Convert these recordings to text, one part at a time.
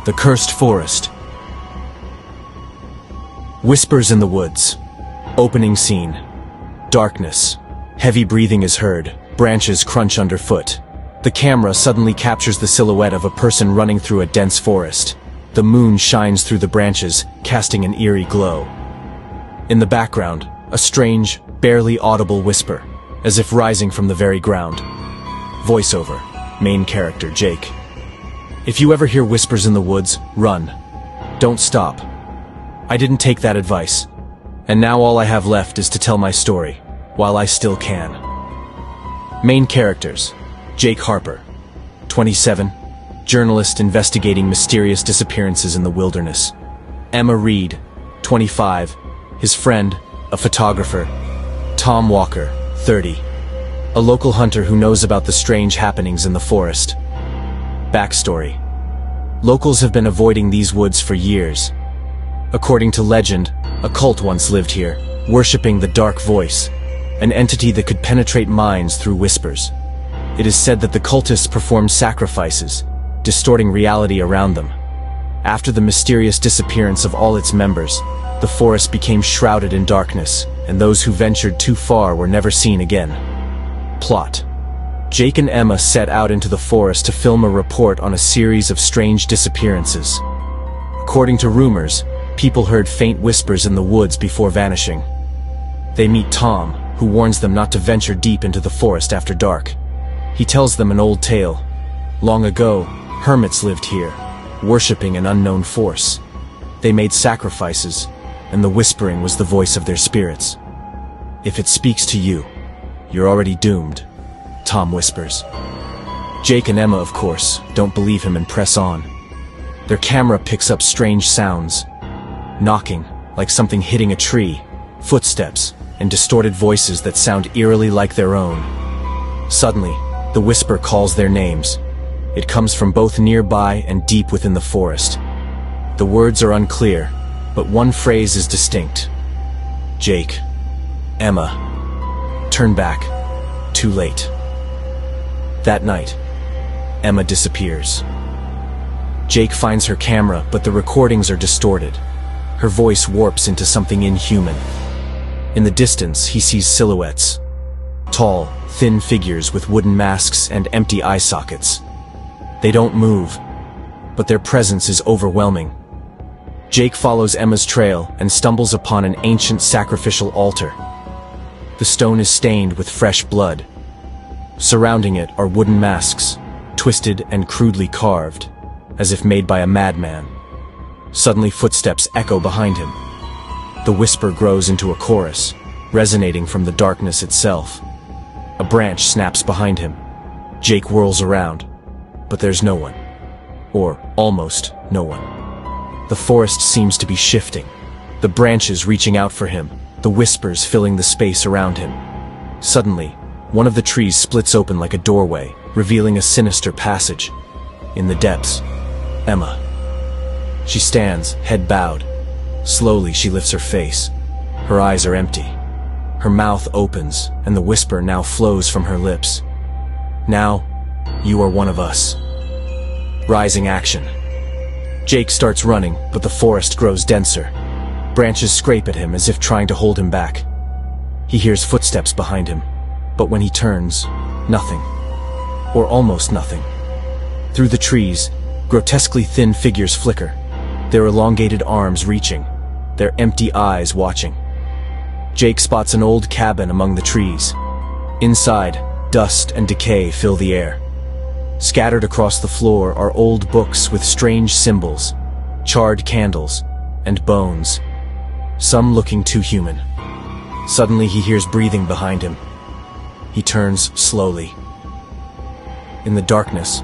The Cursed Forest. Whispers in the woods. Opening scene. Darkness. Heavy breathing is heard. Branches crunch underfoot. The camera suddenly captures the silhouette of a person running through a dense forest. The moon shines through the branches, casting an eerie glow. In the background, a strange, barely audible whisper, as if rising from the very ground. Voiceover. Main character, Jake. If you ever hear whispers in the woods, run. Don't stop. I didn't take that advice. And now all I have left is to tell my story, while I still can. Main characters. Jake Harper, 27, journalist investigating mysterious disappearances in the wilderness. Emma Reed, 25, his friend, a photographer. Tom Walker, 30, a local hunter who knows about the strange happenings in the forest. Backstory. Locals have been avoiding these woods for years. According to legend, a cult once lived here, worshipping the Dark Voice, an entity that could penetrate minds through whispers. It is said that the cultists performed sacrifices, distorting reality around them. After the mysterious disappearance of all its members, the forest became shrouded in darkness, and those who ventured too far were never seen again. Plot. Jake and Emma set out into the forest to film a report on a series of strange disappearances. According to rumors, people heard faint whispers in the woods before vanishing. They meet Tom, who warns them not to venture deep into the forest after dark. He tells them an old tale. Long ago, hermits lived here, worshipping an unknown force. They made sacrifices, and the whispering was the voice of their spirits. If it speaks to you, you're already doomed, Tom whispers. Jake and Emma, of course, don't believe him and press on. Their camera picks up strange sounds. Knocking, like something hitting a tree, footsteps, and distorted voices that sound eerily like their own. Suddenly, the whisper calls their names. It comes from both nearby and deep within the forest. The words are unclear, but one phrase is distinct. Jake. Emma. Turn back. Too late. That night, Emma disappears. Jake finds her camera, but the recordings are distorted. Her voice warps into something inhuman. In the distance, he sees silhouettes. Tall, thin figures with wooden masks and empty eye sockets. They don't move, but their presence is overwhelming. Jake follows Emma's trail and stumbles upon an ancient sacrificial altar. The stone is stained with fresh blood. Surrounding it are wooden masks, twisted and crudely carved, as if made by a madman. Suddenly footsteps echo behind him. The whisper grows into a chorus, resonating from the darkness itself. A branch snaps behind him. Jake whirls around, but there's no one. Or almost no one. The forest seems to be shifting, the branches reaching out for him, the whispers filling the space around him. Suddenly, one of the trees splits open like a doorway, revealing a sinister passage. In the depths, Emma. She stands, head bowed. Slowly she lifts her face. Her eyes are empty. Her mouth opens, and the whisper now flows from her lips. Now, you are one of us. Rising action. Jake starts running, but the forest grows denser. Branches scrape at him as if trying to hold him back. He hears footsteps behind him, but when he turns, nothing. Or almost nothing. Through the trees, grotesquely thin figures flicker, their elongated arms reaching, their empty eyes watching. Jake spots an old cabin among the trees. Inside, dust and decay fill the air. Scattered across the floor are old books with strange symbols, charred candles, and bones, some looking too human. Suddenly he hears breathing behind him. He turns slowly. In the darkness,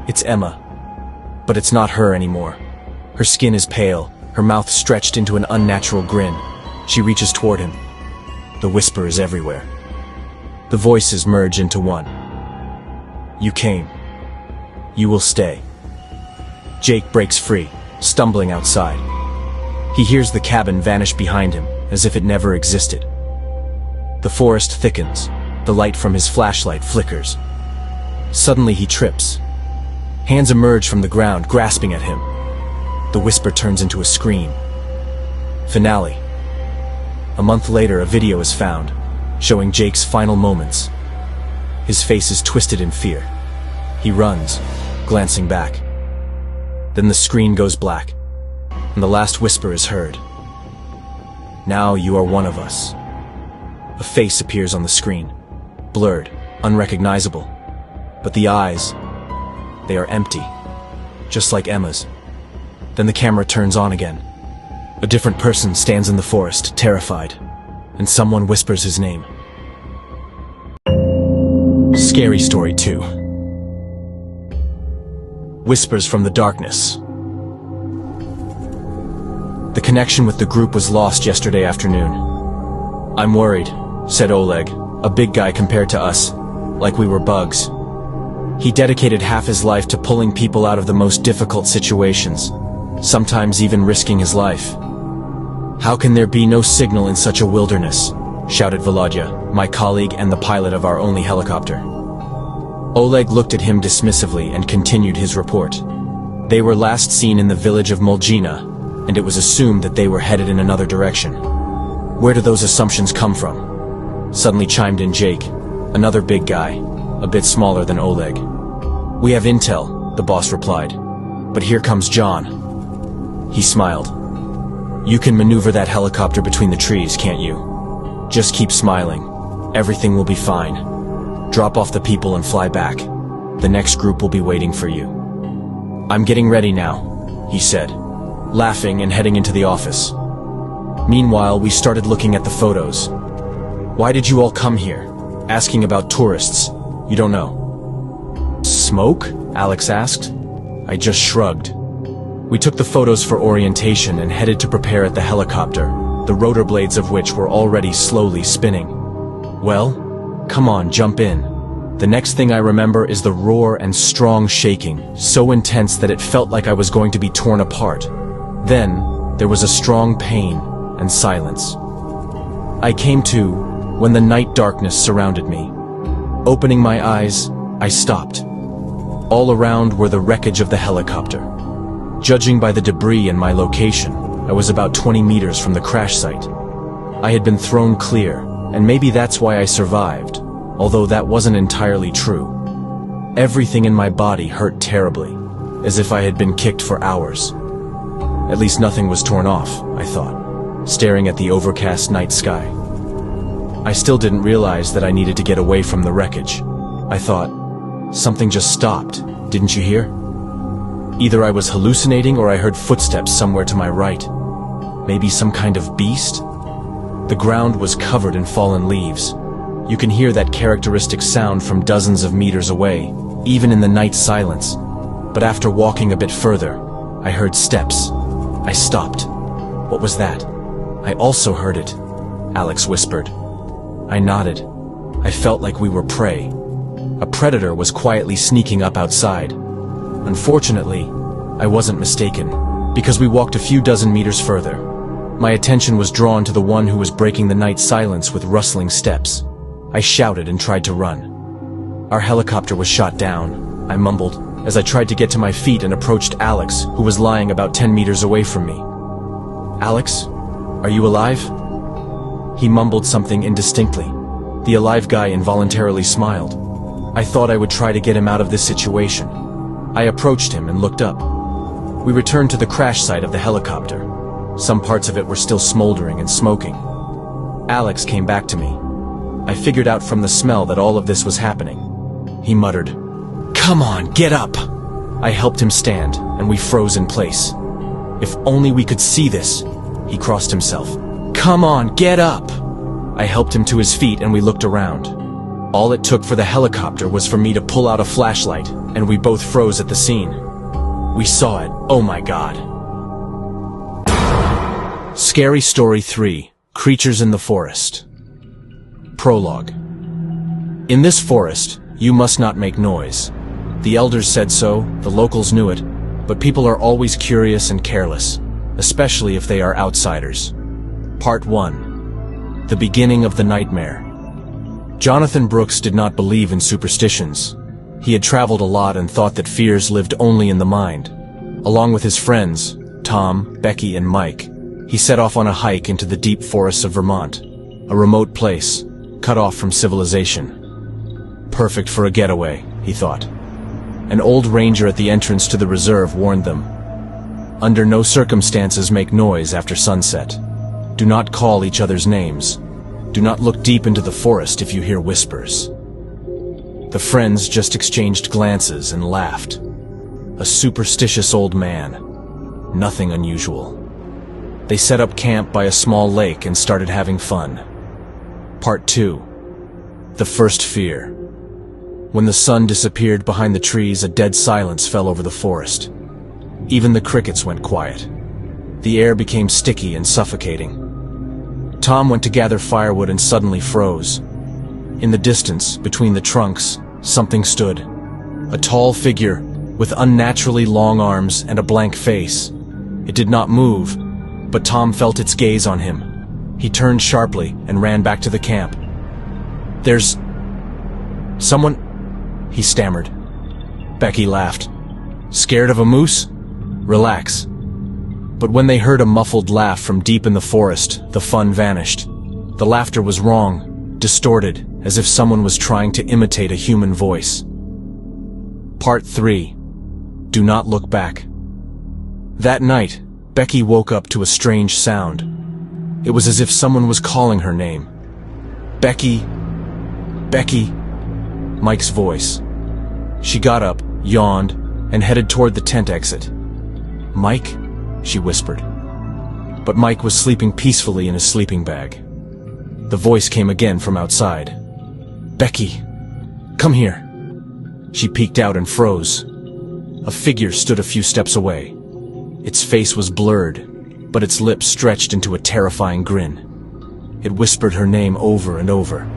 it's Emma, but it's not her anymore. Her skin is pale, her mouth stretched into an unnatural grin. She reaches toward him. The whisper is everywhere. The voices merge into one. You came. You will stay. Jake breaks free, stumbling outside. He hears the cabin vanish behind him, as if it never existed. The forest thickens. The light from his flashlight flickers. Suddenly he trips. Hands emerge from the ground, grasping at him. The whisper turns into a scream. Finale. A month later, a video is found, showing Jake's final moments. His face is twisted in fear. He runs, glancing back. Then the screen goes black, and the last whisper is heard. "Now you are one of us." A face appears on the screen, blurred, unrecognizable. But the eyes, they are empty, just like Emma's. Then the camera turns on again. A different person stands in the forest, terrified, and someone whispers his name. Scary Story 2. Whispers from the darkness. The connection with the group was lost yesterday afternoon. "I'm worried," said Oleg, a big guy compared to us, like we were bugs. He dedicated half his life to pulling people out of the most difficult situations, sometimes even risking his life. "How can there be no signal in such a wilderness?" shouted Volodya, my colleague and the pilot of our only helicopter. Oleg looked at him dismissively and continued his report. They were last seen in the village of Moljina, and it was assumed that they were headed in another direction. "Where do those assumptions come from?" suddenly chimed in Jake, another big guy, a bit smaller than Oleg. "We have intel," the boss replied. "But here comes John." He smiled. "You can maneuver that helicopter between the trees, can't you? Just keep smiling. Everything will be fine. Drop off the people and fly back. The next group will be waiting for you." "I'm getting ready now," he said, laughing and heading into the office. Meanwhile, we started looking at the photos. "Why did you all come here? Asking about tourists. You don't know." "Smoke?" Alex asked. I just shrugged. We took the photos for orientation and headed to prepare at the helicopter, the rotor blades of which were already slowly spinning. "Well, come on, jump in." The next thing I remember is the roar and strong shaking, so intense that it felt like I was going to be torn apart. Then, there was a strong pain and silence. I came to when the night darkness surrounded me. Opening my eyes, I stopped. All around were the wreckage of the helicopter. Judging by the debris and my location, I was about 20 meters from the crash site. I had been thrown clear, and maybe that's why I survived, although that wasn't entirely true. Everything in my body hurt terribly, as if I had been kicked for hours. At least nothing was torn off, I thought, staring at the overcast night sky. I still didn't realize that I needed to get away from the wreckage. I thought, something just stopped, didn't you hear? Either I was hallucinating or I heard footsteps somewhere to my right. Maybe some kind of beast? The ground was covered in fallen leaves. You can hear that characteristic sound from dozens of meters away, even in the night silence. But after walking a bit further, I heard steps. I stopped. What was that? I also heard it, Alex whispered. I nodded. I felt like we were prey. A predator was quietly sneaking up outside. Unfortunately, I wasn't mistaken, because we walked a few dozen meters further. My attention was drawn to the one who was breaking the night silence with rustling steps. I shouted and tried to run. "Our helicopter was shot down," I mumbled, as I tried to get to my feet and approached Alex, who was lying about 10 meters away from me. "Alex, are you alive?" He mumbled something indistinctly. The alive guy involuntarily smiled. I thought I would try to get him out of this situation. I approached him and looked up. We returned to the crash site of the helicopter. Some parts of it were still smoldering and smoking. Alex came back to me. I figured out from the smell that all of this was happening. He muttered, "Come on, get up!" I helped him stand, and we froze in place. "If only we could see this," he crossed himself. "Come on, get up!" I helped him to his feet and we looked around. All it took for the helicopter was for me to pull out a flashlight, and we both froze at the scene. We saw it. Oh my God. Scary Story 3: Creatures in the Forest. Prologue. In this forest, you must not make noise. The elders said so, the locals knew it, but people are always curious and careless, especially if they are outsiders. Part 1. The Beginning of the Nightmare. Jonathan Brooks did not believe in superstitions. He had traveled a lot and thought that fears lived only in the mind. Along with his friends, Tom, Becky, and Mike, he set off on a hike into the deep forests of Vermont, a remote place, cut off from civilization. Perfect for a getaway, he thought. An old ranger at the entrance to the reserve warned them. Under no circumstances make noise after sunset. Do not call each other's names. Do not look deep into the forest if you hear whispers. The friends just exchanged glances and laughed. A superstitious old man. Nothing unusual. They set up camp by a small lake and started having fun. Part 2. The first fear. When the sun disappeared behind the trees, a dead silence fell over the forest. Even the crickets went quiet. The air became sticky and suffocating. Tom went to gather firewood and suddenly froze. In the distance, between the trunks, something stood. A tall figure, with unnaturally long arms and a blank face. It did not move, but Tom felt its gaze on him. He turned sharply and ran back to the camp. "There's someone," he stammered. Becky laughed. "Scared of a moose? Relax." But when they heard a muffled laugh from deep in the forest, the fun vanished. The laughter was wrong, distorted, as if someone was trying to imitate a human voice. Part 3. Do not look back. That night, Becky woke up to a strange sound. It was as if someone was calling her name. "Becky, Becky," Mike's voice. She got up, yawned, and headed toward the tent exit. "Mike?" she whispered. But Mike was sleeping peacefully in his sleeping bag. The voice came again from outside. "Becky, come here." She peeked out and froze. A figure stood a few steps away. Its face was blurred, but its lips stretched into a terrifying grin. It whispered her name over and over.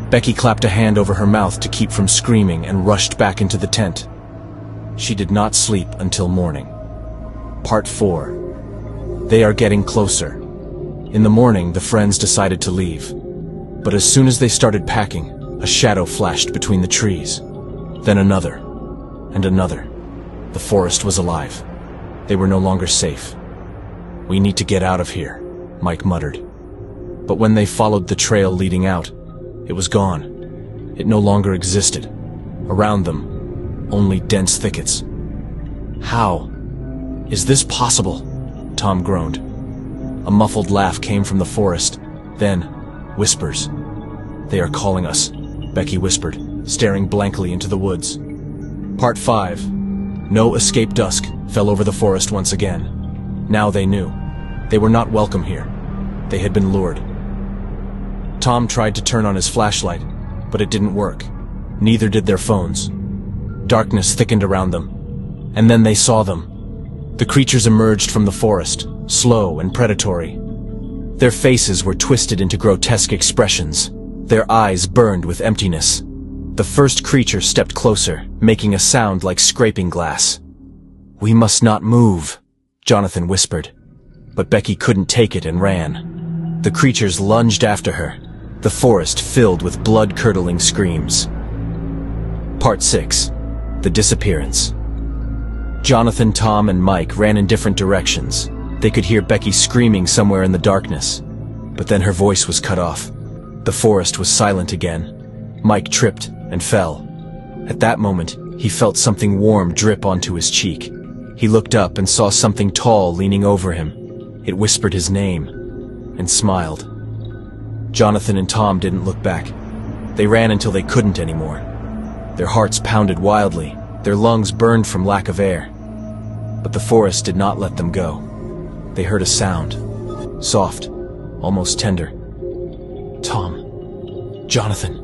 Becky clapped a hand over her mouth to keep from screaming and rushed back into the tent. She did not sleep until morning. Part 4. They are getting closer. In the morning, the friends decided to leave. But as soon as they started packing, a shadow flashed between the trees. Then another, and another. The forest was alive. They were no longer safe. "We need to get out of here," Mike muttered. But when they followed the trail leading out, it was gone. It no longer existed. Around them, only dense thickets. "How is this possible?" Tom groaned. A muffled laugh came from the forest. Then, whispers. "They are calling us," Becky whispered, staring blankly into the woods. Part 5. No escape. Dusk fell over the forest once again. Now they knew. They were not welcome here. They had been lured. Tom tried to turn on his flashlight, but it didn't work. Neither did their phones. Darkness thickened around them, and then they saw them. The creatures emerged from the forest, slow and predatory. Their faces were twisted into grotesque expressions. Their eyes burned with emptiness. The first creature stepped closer, making a sound like scraping glass. "We must not move," Jonathan whispered. But Becky couldn't take it and ran. The creatures lunged after her, the forest filled with blood-curdling screams. Part 6. The disappearance. Jonathan, Tom, and Mike ran in different directions. They could hear Becky screaming somewhere in the darkness. But then her voice was cut off. The forest was silent again. Mike tripped and fell. At that moment, he felt something warm drip onto his cheek. He looked up and saw something tall leaning over him. It whispered his name and smiled. Jonathan and Tom didn't look back. They ran until they couldn't anymore. Their hearts pounded wildly. Their lungs burned from lack of air. But the forest did not let them go. They heard a sound. Soft, almost tender. "Tom. Jonathan."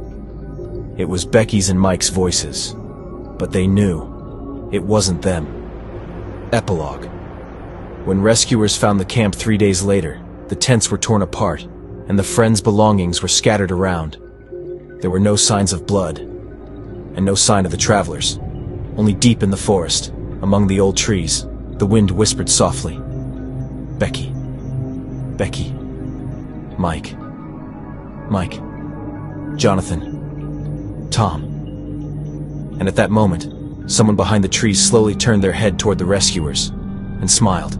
It was Becky's and Mike's voices. But they knew. It wasn't them. Epilogue. When rescuers found the camp 3 days later, the tents were torn apart, and the friends' belongings were scattered around. There were no signs of blood, and no sign of the travelers. Only deep in the forest, among the old trees, the wind whispered softly. "Becky. Becky. Mike. Mike. Jonathan. Tom." And at that moment, someone behind the trees slowly turned their head toward the rescuers and smiled.